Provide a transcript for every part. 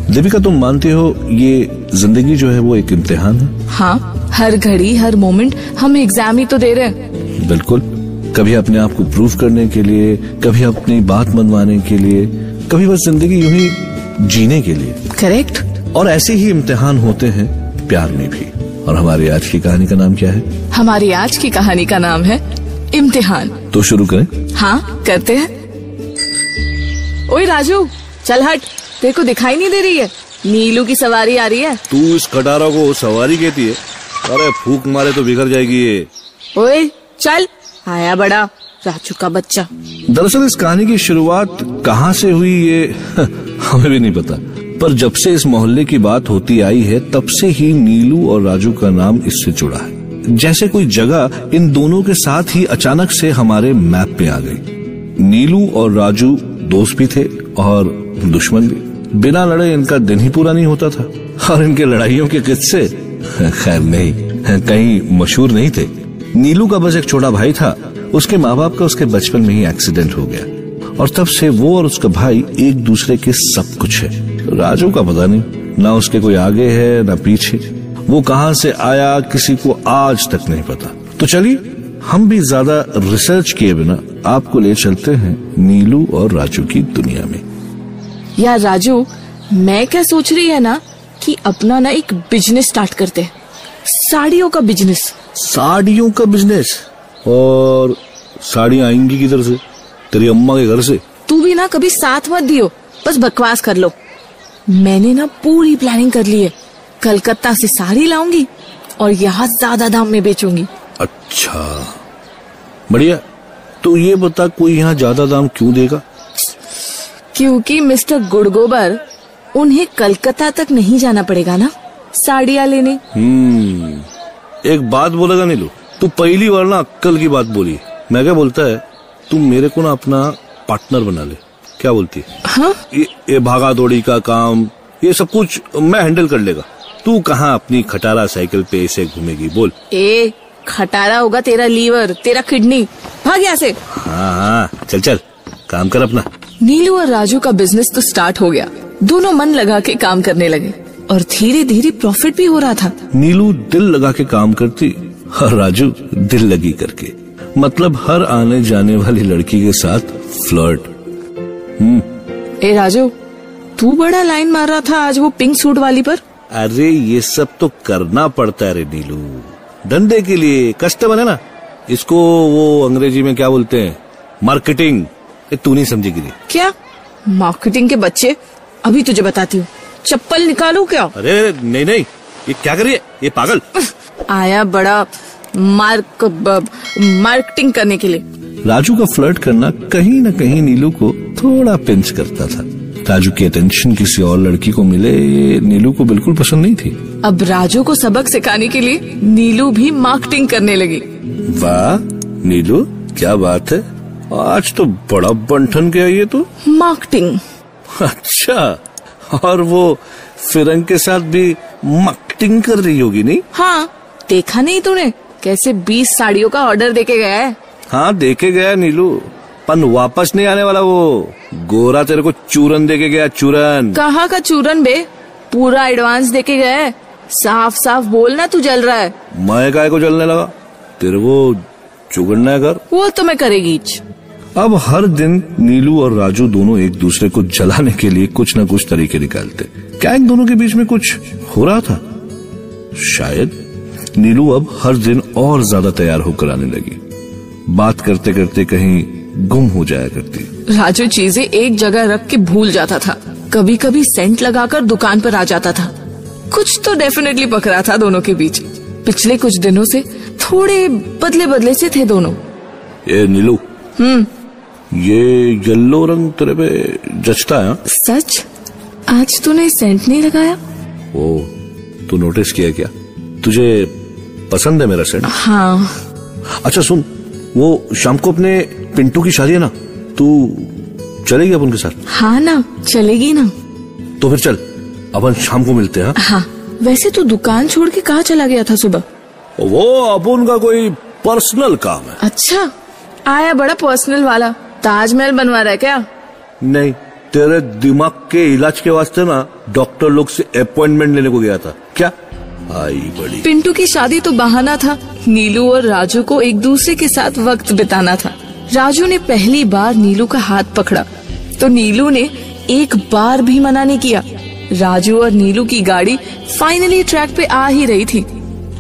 दीपिका, तुम मानती हो ये जिंदगी जो है वो एक इम्तिहान है? हाँ, हर घड़ी हर मोमेंट हम एग्जाम ही तो दे रहे हैं। बिल्कुल, कभी अपने आप को प्रूव करने के लिए, कभी अपनी बात मनवाने के लिए, कभी बस जिंदगी यूं ही जीने के लिए। करेक्ट। और ऐसे ही इम्तिहान होते हैं प्यार में भी। और हमारी आज की कहानी का नाम क्या है? हमारी आज की कहानी का नाम है इम्तिहान। तो शुरू करें? हाँ, करते हैं। ओए राजू, चल हट, तेरे को दिखाई नहीं दे रही है? नीलू की सवारी आ रही है। तू इस खटारा को सवारी कहती है? अरे फूक मारे तो बिखर जाएगी ये। ओए चल, आया बड़ा राजू का बच्चा। दरअसल इस कहानी की शुरुआत कहाँ से हुई ये हमें भी नहीं पता, पर जब से इस मोहल्ले की बात होती आई है तब से ही नीलू और राजू का नाम इससे जुड़ा है। जैसे कोई जगह इन दोनों के साथ ही अचानक से हमारे मैप पे आ गई। नीलू और राजू दोस्त भी थे और दुश्मन भी। बिना लड़े इनका दिन ही पूरा नहीं होता था। और इनके लड़ाइयों के किस्से खैर नहीं, कहीं मशहूर नहीं थे। नीलू का बस एक छोटा भाई था। उसके माँ बाप का उसके बचपन में ही एक्सीडेंट हो गया और तब से वो और उसका भाई एक दूसरे के सब कुछ है। राजू का पता नहीं, ना उसके कोई आगे है ना पीछे। वो कहाँ से आया किसी को आज तक नहीं पता। तो चलिए हम भी ज्यादा रिसर्च किए बिना आपको ले चलते हैं नीलू और राजू की दुनिया में। यार राजू, मैं क्या सोच रही है ना कि अपना ना एक बिजनेस स्टार्ट करते हैं, साड़ियों का बिजनेस। साड़ियों का बिजनेस? और साड़ियाँ आएंगी किधर से? तेरी अम्मा के घर से? तू भी ना कभी साथ मत दियो, बस बकवास कर लो। मैंने ना पूरी प्लानिंग कर ली है। कलकत्ता से साड़ी लाऊंगी और यहाँ ज्यादा दाम में बेचूंगी। अच्छा, बढ़िया। तो ये बता, कोई यहाँ ज्यादा दाम क्यों देगा? क्योंकि मिस्टर गुड़गोबर, उन्हें कलकत्ता तक नहीं जाना पड़ेगा ना साड़ियाँ लेने। एक बात बोलेगा नीलू, तू पहली बार ना अक्कल की बात बोली। मैं क्या बोलता है, तू मेरे को ना अपना पार्टनर बना ले। क्या बोलती है? हाँ? ये भागा दौड़ी का काम, ये सब कुछ मैं हैंडल कर लेगा। तू कहाँ अपनी खटारा साइकिल पे ऐसे घूमेगी? बोल। ए, खटारा होगा तेरा लीवर, तेरा किडनी। भाग यहाँ से। हाँ, चल चल, काम कर अपना। नीलू और राजू का बिजनेस तो स्टार्ट हो गया। दोनों मन लगा के काम करने लगे और धीरे धीरे प्रॉफिट भी हो रहा था। नीलू दिल लगा के काम करती और राजू दिल लगी करके, मतलब हर आने जाने वाली लड़की के साथ फ्लर्ट। ए राजू, तू बड़ा लाइन मार रहा था आज वो पिंक सूट वाली पर। अरे ये सब तो करना पड़ता है रे नीलू, धंधे के लिए। कस्टमर है ना, इसको वो अंग्रेजी में क्या बोलते हैं? मार्केटिंग। तू नहीं समझेगी? क्या मार्केटिंग के बच्चे? अभी तुझे बताती हूँ। चप्पल निकालू क्या? अरे नहीं नहीं, ये क्या कर रही है ये पागल? आया बड़ा मार्केटिंग करने के लिए। राजू का फ्लर्ट करना कहीं न कहीं नीलू को थोड़ा पिंच करता था। राजू की अटेंशन किसी और लड़की को मिले, ये नीलू को बिल्कुल पसंद नहीं थी। अब राजू को सबक सिखाने के लिए नीलू भी मार्केटिंग करने लगी। वाह नीलू, क्या बात है, आज तो बड़ा बंठन के आई है तू। मार्केटिंग? अच्छा, और वो फिरंग के साथ भी मार्केटिंग कर रही होगी नहीं? हाँ, देखा नहीं तूने कैसे 20 साड़ियों का ऑर्डर देके गया है? हाँ देके गया नीलू, पर वापस नहीं आने वाला वो। गोरा तेरे को चूरन देके गया। चूरन? कहाँ का चूरन बे, पूरा एडवांस देके गया है। साफ साफ बोलना, तू जल रहा है। मैं काहे को जलने लगा? तेरे को चुगड़ना है कर। वो तो मैं करेगी। अब हर दिन नीलू और राजू दोनों एक दूसरे को जलाने के लिए कुछ न कुछ तरीके निकालते। क्या इन दोनों के बीच में कुछ हो रहा था? शायद। नीलू अब हर दिन और ज्यादा तैयार होकर आने लगी। बात करते करते कहीं गुम हो जाया करती। राजू चीजें एक जगह रख के भूल जाता था। कभी कभी सेंट लगाकर दुकान पर आ जाता था। कुछ तो डेफिनेटली पकड़ा था दोनों के बीच। पिछले कुछ दिनों से थोड़े बदले बदले से थे दोनों। ये नीलू, ये येलो रंग तेरे पे जचता है। सच? आज तूने सेंट नहीं लगाया? ओ, तू नोटिस किया क्या? तुझे पसंद है मेरा सेंट? हाँ। अच्छा सुन, वो शाम को अपने पिंटू की शादी है ना, तू चलेगी अब उनके साथ? हाँ ना, चलेगी ना। तो फिर चल, अपन शाम को मिलते हैं। हाँ, वैसे तू दुकान छोड़ के कहाँ चला गया था सुबह? वो अपन का कोई पर्सनल काम है। अच्छा, आया बड़ा पर्सनल वाला। ताजमहल बनवा रहा है क्या? नहीं, तेरे दिमाग के इलाज के वास्ते ना डॉक्टर लोग से अपॉइंटमेंट लेने को गया था। क्या आई बड़ी। पिंटू की शादी तो बहाना था। नीलू और राजू को एक दूसरे के साथ वक्त बिताना था। राजू ने पहली बार नीलू का हाथ पकड़ा तो नीलू ने एक बार भी मना नहीं किया। राजू और नीलू की गाड़ी फाइनली ट्रैक पे आ ही रही थी।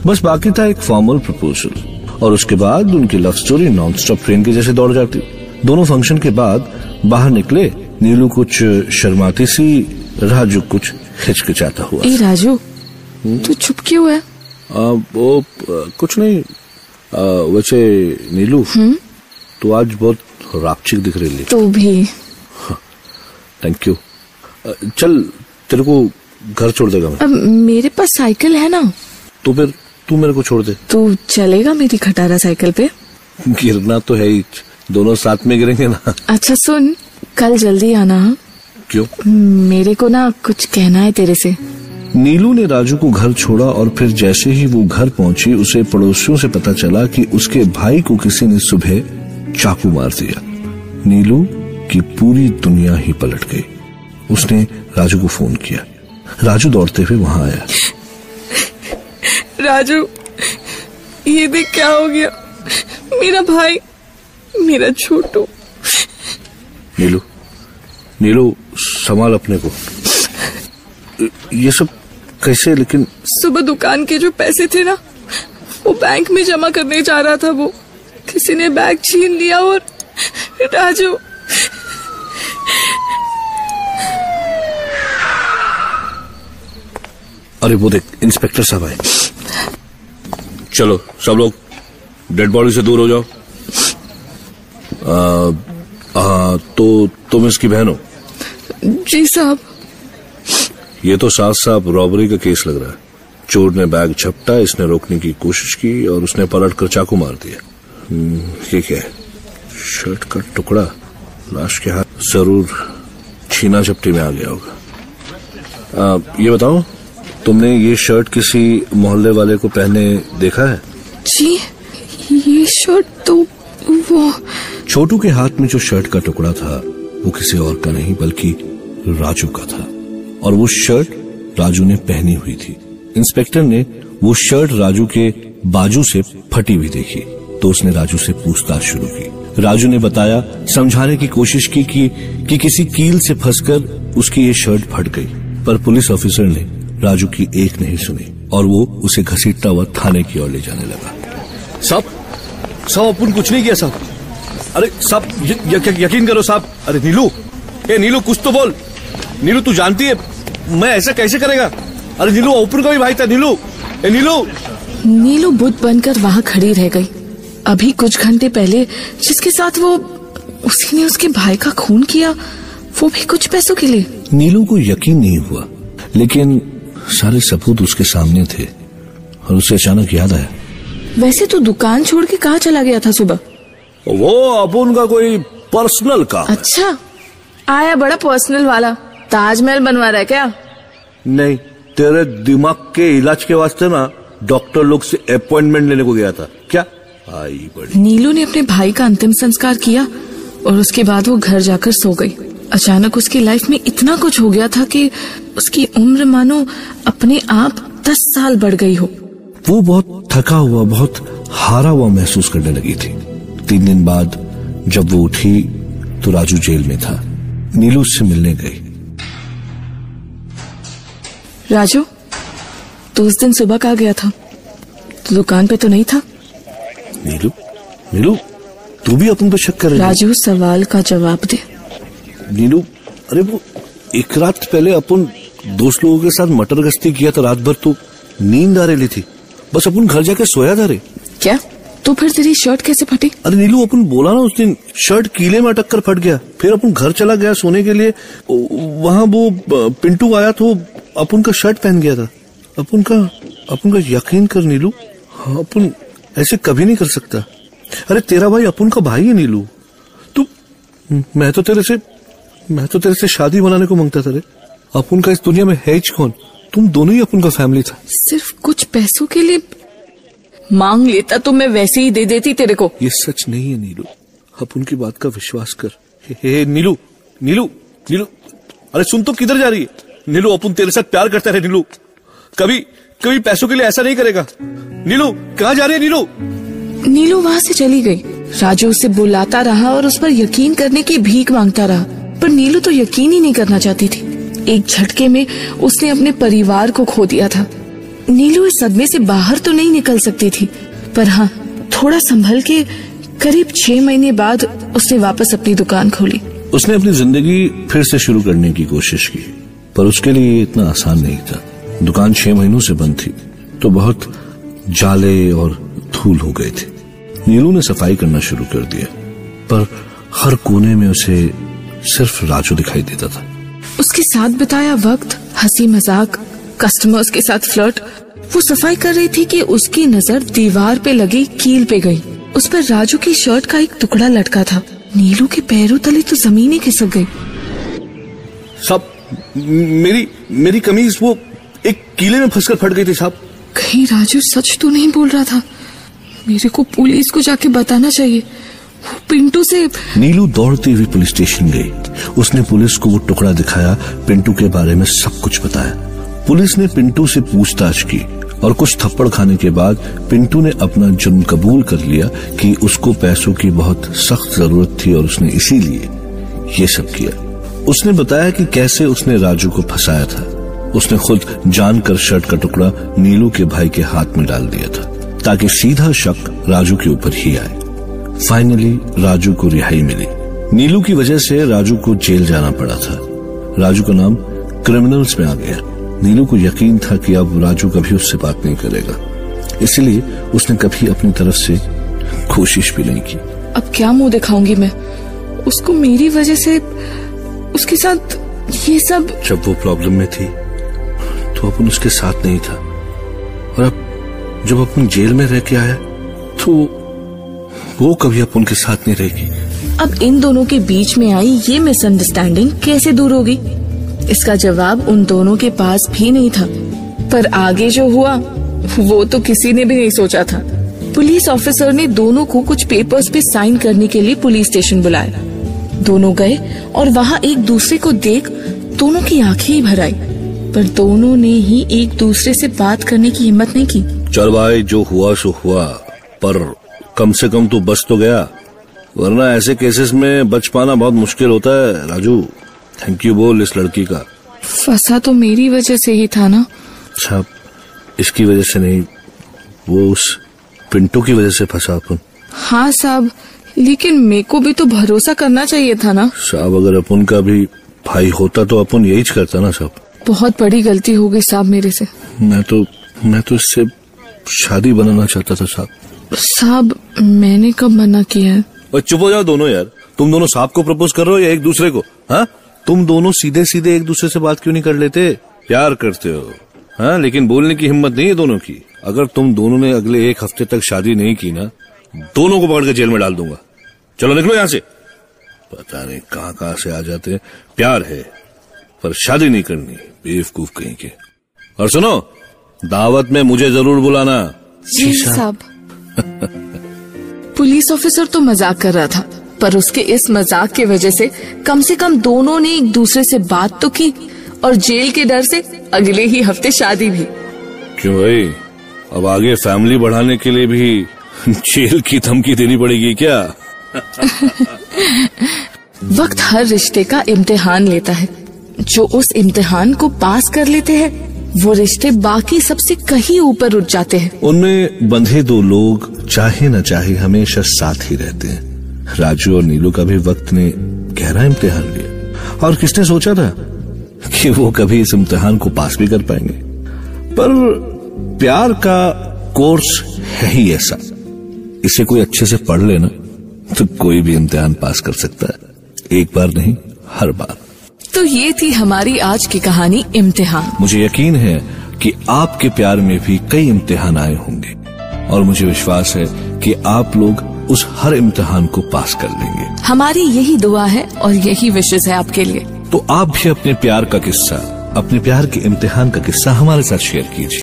बस बाकी था एक फॉर्मल प्रपोजल और उसके बाद उनकी love story non stop train के जैसे दौड़ जाती। दोनों फंक्शन के बाद बाहर निकले। नीलू कुछ शर्माती सी, राजू कुछ हिचकिचाता हुआ। ए राजू, तू चुप क्यों है? वो कुछ नहीं। वैसे नीलू, तू आज बहुत रापचिक दिख रही है। तू भी। Thank you. चल, तेरे को घर छोड़ देगा मैं। अब मेरे पास साइकिल है ना। तो फिर तू मेरे को छोड़ दे। तू चलेगा मेरी खटारा साइकिल पे? गिरना तो है ही, दोनों साथ में गिरेंगे ना। अच्छा सुन, कल जल्दी आना। क्यों? मेरे को ना कुछ कहना है तेरे से। नीलू ने राजू को घर छोड़ा और फिर जैसे ही वो घर पहुंची उसे पड़ोसियों से पता चला कि उसके भाई को किसी ने सुबह चाकू मार दिया। नीलू की पूरी दुनिया ही पलट गई। उसने राजू को फोन किया। राजू दौड़ते हुए वहां आया। राजू, ये देख क्या हो गया। मेरा भाई, मेरा छोटू। नीलू, नीलू संभाल अपने को। ये सब कैसे? लेकिन सुबह दुकान के जो पैसे थे ना, वो बैंक में जमा करने जा रहा था। वो किसी ने बैग छीन लिया और राजू। अरे वो देख, इंस्पेक्टर साहब आए। चलो सब लोग डेड बॉडी से दूर हो जाओ। तो तुम इसकी बहन हो? जी साहब। ये तो साफ साफ रॉबरी का केस लग रहा है। चोर ने बैग झपटा, इसने रोकने की कोशिश की और उसने पलट कर चाकू मार दिया। ये क्या है? शर्ट का टुकड़ा लाश के हाथ, जरूर छीना झपटी में आ गया होगा। ये बताओ, तुमने ये शर्ट किसी मोहल्ले वाले को पहने देखा है? जी, ये शर्ट तो वो छोटू के हाथ में जो शर्ट का टुकड़ा था वो किसी और का नहीं बल्कि राजू का था और वो शर्ट राजू ने पहनी हुई थी। इंस्पेक्टर ने वो शर्ट राजू के बाजू से फटी हुई देखी तो उसने राजू से पूछताछ शुरू की। राजू ने बताया, समझाने की कोशिश की कि किसी कील से फंसकर उसकी ये शर्ट फट गई, पर पुलिस ऑफिसर ने राजू की एक नहीं सुनी और वो उसे घसीटता हुआ थाने की ओर ले जाने लगा। साहब अपन कुछ नहीं किया साहब। अरे साहब यकीन करो साहब। अरे नीलू कुछ तो बोल। नीलू तू जानती है मैं ऐसा कैसे करेगा? अरे नीलू ओपन का भी भाई था। नीलू बुत बनकर वहाँ खड़ी रह गई। अभी कुछ घंटे पहले जिसके साथ वो उसी ने उसके भाई का खून किया, वो भी कुछ पैसों के लिए। नीलू को यकीन नहीं हुआ, लेकिन सारे सबूत उसके सामने थे और उसे अचानक याद आया। वैसे तो दुकान छोड़ के कहाँ चला गया था सुबह? वो अपन का कोई पर्सनल काम। अच्छा, आया बड़ा पर्सनल वाला। ताजमहल बनवा रहा है क्या? नहीं, तेरे दिमाग के इलाज के वास्ते ना डॉक्टर लोग से अपॉइंटमेंट लेने को गया था। क्या आई बड़ी। नीलू ने अपने भाई का अंतिम संस्कार किया और उसके बाद वो घर जाकर सो गई। अचानक उसकी लाइफ में इतना कुछ हो गया था कि उसकी उम्र मानो अपने आप 10 साल बढ़ गई हो। वो बहुत थका हुआ, बहुत हारा हुआ महसूस करने लगी थी। 3 दिन बाद जब वो उठी तो राजू जेल में था। नीलू उससे मिलने गई। राजू, तो उस दिन सुबह कहाँ गया था? तो दुकान पे तो नहीं था। नीलू तू भी अपन पे शक कर रही है? राजू, सवाल का जवाब दे। नीलू, अरे वो एक रात पहले अपन दोस्त लोगों के साथ मटर गश्ती किया था। रात भर तो नींद आ रही थी, बस अपन घर जाके सोया था रे। क्या? तो फिर तेरी शर्ट कैसे फटी? अरे नीलू, अपन बोला ना उस दिन शर्ट कीले में अटक कर फट गया। फिर अपन घर चला गया सोने के लिए। वहां वो पिंटू आया तो अपन का शर्ट पहन गया था। अपन का यकीन कर नीलू, अपन ऐसे कभी नहीं कर सकता। अरे तेरा भाई अपन का भाई है नीलू। तू मैं तो तेरे से शादी बनाने को मांगता था रे। अपन का इस दुनिया में है कौन? तुम दोनों ही अपन का फैमिली था। सिर्फ कुछ पैसों के लिए मांग लेता तो मैं वैसे ही दे देती तेरे को। ये सच नहीं है नीलू, अब उनकी बात का विश्वास कर। हे नीलू नीलू नीलू, अरे सुन तो, किधर जा रही है? नीलू अपन तेरे साथ प्यार करता है नीलू, कभी कभी पैसों के लिए ऐसा नहीं करेगा। नीलू कहाँ जा रही है नीलू? नीलू वहाँ से चली गई। राजू उसे बुलाता रहा और उस पर यकीन करने की भीख मांगता रहा, पर नीलू तो यकीन ही नहीं करना चाहती थी। एक झटके में उसने अपने परिवार को खो दिया था। नीलू इस सदमे से बाहर तो नहीं निकल सकती थी, पर हाँ, थोड़ा संभल के करीब 6 महीने बाद उसने वापस अपनी दुकान खोली। उसने अपनी जिंदगी फिर से शुरू करने की कोशिश की, पर उसके लिए ये इतना आसान नहीं था। दुकान 6 महीनों से बंद थी तो बहुत जाले और धूल हो गए थे। नीलू ने सफाई करना शुरू कर दिया, पर हर कोने में उसे सिर्फ राजू दिखाई देता था। उसके साथ बिताया वक्त, हंसी मजाक, कस्टमर्स के साथ फ्लर्ट। वो सफाई कर रही थी कि उसकी नजर दीवार पे लगी कील पे गई। उस पर राजू की शर्ट का एक टुकड़ा लटका था। नीलू के पैरों तले तो जमीन ही खिसक गई। साहब, मेरी कमीज वो एक कीले में फंसकर फट गई थी साहब। कहीं राजू सच तो नहीं बोल रहा था? मेरे को पुलिस को जाके बताना चाहिए। वो पिंटू से। नीलू दौड़ती हुई पुलिस स्टेशन गई। उसने पुलिस को वो टुकड़ा दिखाया, पिंटू के बारे में सब कुछ बताया। पुलिस ने पिंटू से पूछताछ की और कुछ थप्पड़ खाने के बाद पिंटू ने अपना जुर्म कबूल कर लिया कि उसको पैसों की बहुत सख्त जरूरत थी और उसने इसीलिए ये सब किया। उसने बताया कि कैसे उसने राजू को फंसाया था। उसने खुद जानकर शर्ट का टुकड़ा नीलू के भाई के हाथ में डाल दिया था ताकि सीधा शक राजू के ऊपर ही आए। फाइनली राजू को रिहाई मिली। नीलू की वजह से राजू को जेल जाना पड़ा था। राजू का नाम क्रिमिनल्स में आ गया। नीलू को यकीन था कि अब राजू कभी उससे बात नहीं करेगा, इसलिए उसने कभी अपनी तरफ से कोशिश भी नहीं की। अब क्या मुंह दिखाऊंगी मैं उसको? मेरी वजह से उसके साथ ये सब। जब वो प्रॉब्लम में थी तो अपन उसके साथ नहीं था, और अब जब अपन जेल में रह के आया तो वो कभी अपन के साथ नहीं रहेगी। अब इन दोनों के बीच में आई ये मिसअंडरस्टैंडिंग कैसे दूर होगी? इसका जवाब उन दोनों के पास भी नहीं था, पर आगे जो हुआ वो तो किसी ने भी नहीं सोचा था। पुलिस ऑफिसर ने दोनों को कुछ पेपर्स पे साइन करने के लिए पुलिस स्टेशन बुलाया। दोनों गए और वहाँ एक दूसरे को देख दोनों की आंखें ही भर आई, पर दोनों ने ही एक दूसरे से बात करने की हिम्मत नहीं की। चल भाई, जो हुआ सो हुआ, पर कम से कम तो बच तो गया, वरना ऐसे केसेस में बच पाना बहुत मुश्किल होता है। राजू, थैंक यू बोल इस लड़की का। फंसा तो मेरी वजह से ही था ना? साहब, इसकी वजह से नहीं, वो उस पिंटू की वजह से फंसा अपन। हाँ साहब, लेकिन मेरे को भी तो भरोसा करना चाहिए था ना साहब। अगर अपन का भी भाई होता तो अपन यही करता ना साहब। बहुत बड़ी गलती हो गई साहब मेरे से। मैं तो इससे शादी बनाना चाहता था साहब। साहब, मैंने कब मना किया है? और चुप हो जाओ दोनों यार। तुम दोनों साहब को प्रपोज कर रहे हो या एक दूसरे को? हाँ, तुम दोनों सीधे सीधे एक दूसरे से बात क्यों नहीं कर लेते? प्यार करते हो हाँ, लेकिन बोलने की हिम्मत नहीं है दोनों की। अगर तुम दोनों ने अगले 1 हफ्ते तक शादी नहीं की ना, दोनों को पकड़ के जेल में डाल दूंगा। चलो निकलो यहाँ से। पता नहीं कहाँ से आ जाते हैं। प्यार है पर शादी नहीं करनी, बेवकूफ कहीं के। और सुनो, दावत में मुझे जरूर बुलाना। जी साहब। पुलिस ऑफिसर तो मजाक कर रहा था, पर उसके इस मजाक की वजह से कम दोनों ने एक दूसरे से बात तो की, और जेल के डर से अगले ही हफ्ते शादी भी। क्यों भाई, अब आगे फैमिली बढ़ाने के लिए भी जेल की धमकी देनी पड़ेगी क्या? वक्त हर रिश्ते का इम्तिहान लेता है। जो उस इम्तिहान को पास कर लेते हैं, वो रिश्ते बाकी सबसे कहीं ऊपर उठ जाते हैं। उनमें बंधे 2 लोग चाहे न चाहे हमेशा साथ ही रहते हैं। राजू और नीलू का भी वक्त ने गहरा इम्तिहान लिया, और किसने सोचा था कि वो कभी इस इम्तिहान को पास भी कर पाएंगे। पर प्यार का कोर्स है ही ऐसा, इसे कोई अच्छे से पढ़ लेना तो कोई भी इम्तिहान पास कर सकता है। एक बार नहीं, हर बार। तो ये थी हमारी आज की कहानी, इम्तिहान। मुझे यकीन है कि आपके प्यार में भी कई इम्तिहान आए होंगे, और मुझे विश्वास है कि आप लोग उस हर इम्तिहान को पास कर लेंगे। हमारी यही दुआ है और यही विशेष है आपके लिए। तो आप भी अपने प्यार का किस्सा, अपने प्यार के इम्तिहान का किस्सा हमारे साथ शेयर कीजिए।